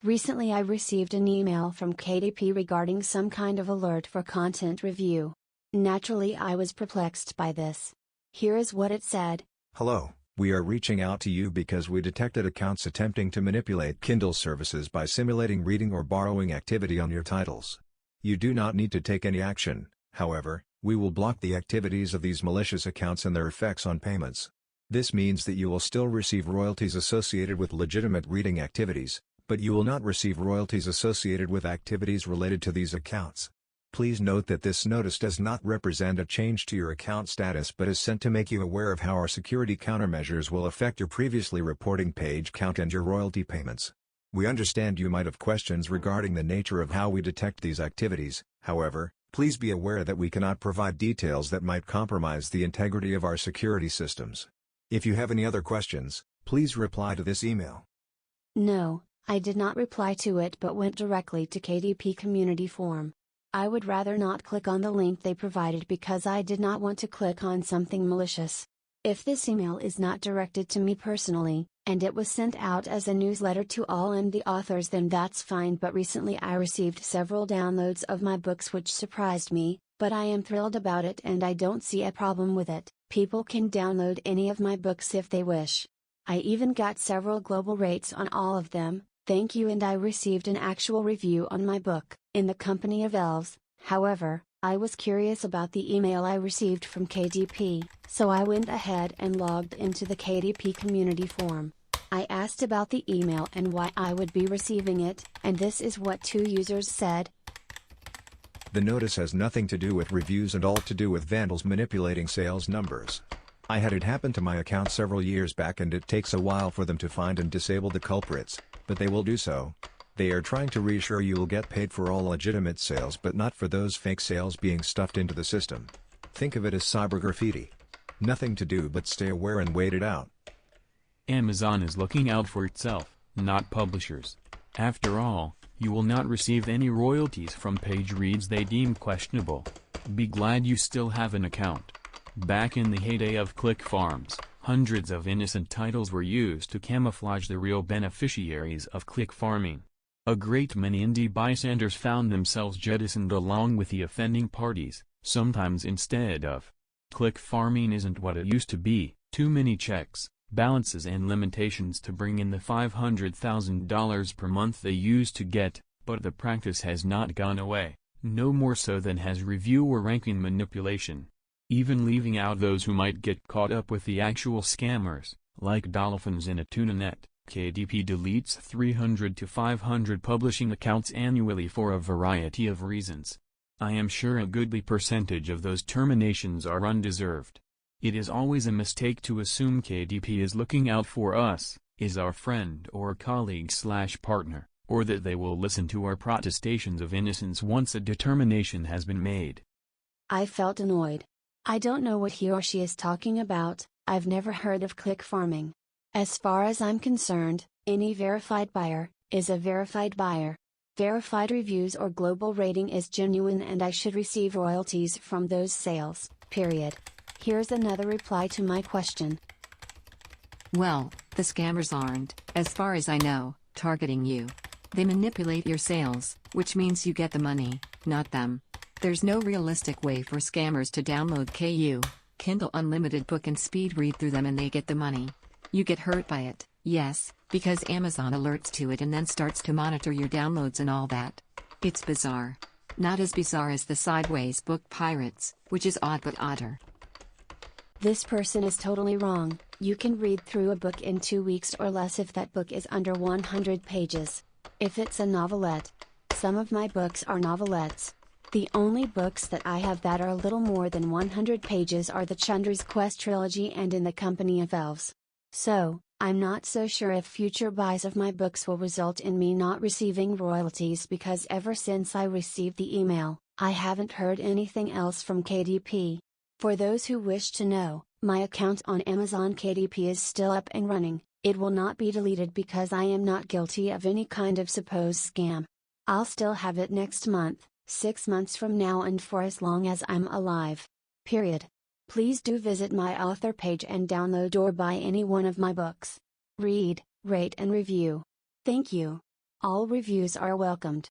Recently I received an email from KDP regarding some kind of alert for content review. Naturally I was perplexed by this. Here is what it said. Hello, we are reaching out to you because we detected accounts attempting to manipulate Kindle services by simulating reading or borrowing activity on your titles. You do not need to take any action, however, we will block the activities of these malicious accounts and their effects on payments. This means that you will still receive royalties associated with legitimate reading activities, but you will not receive royalties associated with activities related to these accounts. Please note that this notice does not represent a change to your account status but is sent to make you aware of how our security countermeasures will affect your previously reporting page count and your royalty payments. We understand you might have questions regarding the nature of how we detect these activities, however, please be aware that we cannot provide details that might compromise the integrity of our security systems. If you have any other questions, please reply to this email. No, I did not reply to it but went directly to KDP community forum. I would rather not click on the link they provided because I did not want to click on something malicious. If this email is not directed to me personally, and it was sent out as a newsletter to all and the authors, then that's fine, but recently I received several downloads of my books which surprised me, but I am thrilled about it and I don't see a problem with it. People can download any of my books if they wish. I even got several global rates on all of them, thank you, and I received an actual review on my book, In the Company of Elves. However, I was curious about the email I received from KDP, so I went ahead and logged into the KDP community forum. I asked about the email and why I would be receiving it, and this is what two users said. The notice has nothing to do with reviews and all to do with vandals manipulating sales numbers. I had it happen to my account several years back and it takes a while for them to find and disable the culprits, but they will do so. They are trying to reassure you will get paid for all legitimate sales but not for those fake sales being stuffed into the system. Think of it as cyber graffiti. Nothing to do but stay aware and wait it out. Amazon is looking out for itself, not publishers. After all, you will not receive any royalties from page reads they deem questionable. Be glad you still have an account. Back in the heyday of click farms, hundreds of innocent titles were used to camouflage the real beneficiaries of click farming. A great many indie bystanders found themselves jettisoned along with the offending parties, sometimes instead of. Click farming isn't what it used to be, too many checks, balances and limitations to bring in the $500,000 per month they used to get, but the practice has not gone away, no more so than has review or ranking manipulation. Even leaving out those who might get caught up with the actual scammers, like dolphins in a tuna net, KDP deletes 300 to 500 publishing accounts annually for a variety of reasons. I am sure a goodly percentage of those terminations are undeserved. It is always a mistake to assume KDP is looking out for us, is our friend or colleague/partner, or that they will listen to our protestations of innocence once a determination has been made. I felt annoyed. I don't know what he or she is talking about. I've never heard of click farming. As far as I'm concerned, any verified buyer is a verified buyer. Verified reviews or global rating is genuine and I should receive royalties from those sales, period. Here's another reply to my question. Well, the scammers aren't, as far as I know, targeting you. They manipulate your sales, which means you get the money, not them. There's no realistic way for scammers to download Kindle Unlimited book and speed read through them and they get the money. You get hurt by it, yes, because Amazon alerts to it and then starts to monitor your downloads and all that. It's bizarre. Not as bizarre as the sideways book pirates, which is odd but odder. This person is totally wrong. You can read through a book in 2 weeks or less if that book is under 100 pages. If it's a novelette. Some of my books are novelettes. The only books that I have that are a little more than 100 pages are the Chandra's Quest trilogy and In the Company of Elves. So, I'm not so sure if future buys of my books will result in me not receiving royalties because ever since I received the email, I haven't heard anything else from KDP. For those who wish to know, my account on Amazon KDP is still up and running. It will not be deleted because I am not guilty of any kind of supposed scam. I'll still have it next month, 6 months from now and for as long as I'm alive. Period. Please do visit my author page and download or buy any one of my books. Read, rate and review. Thank you. All reviews are welcomed.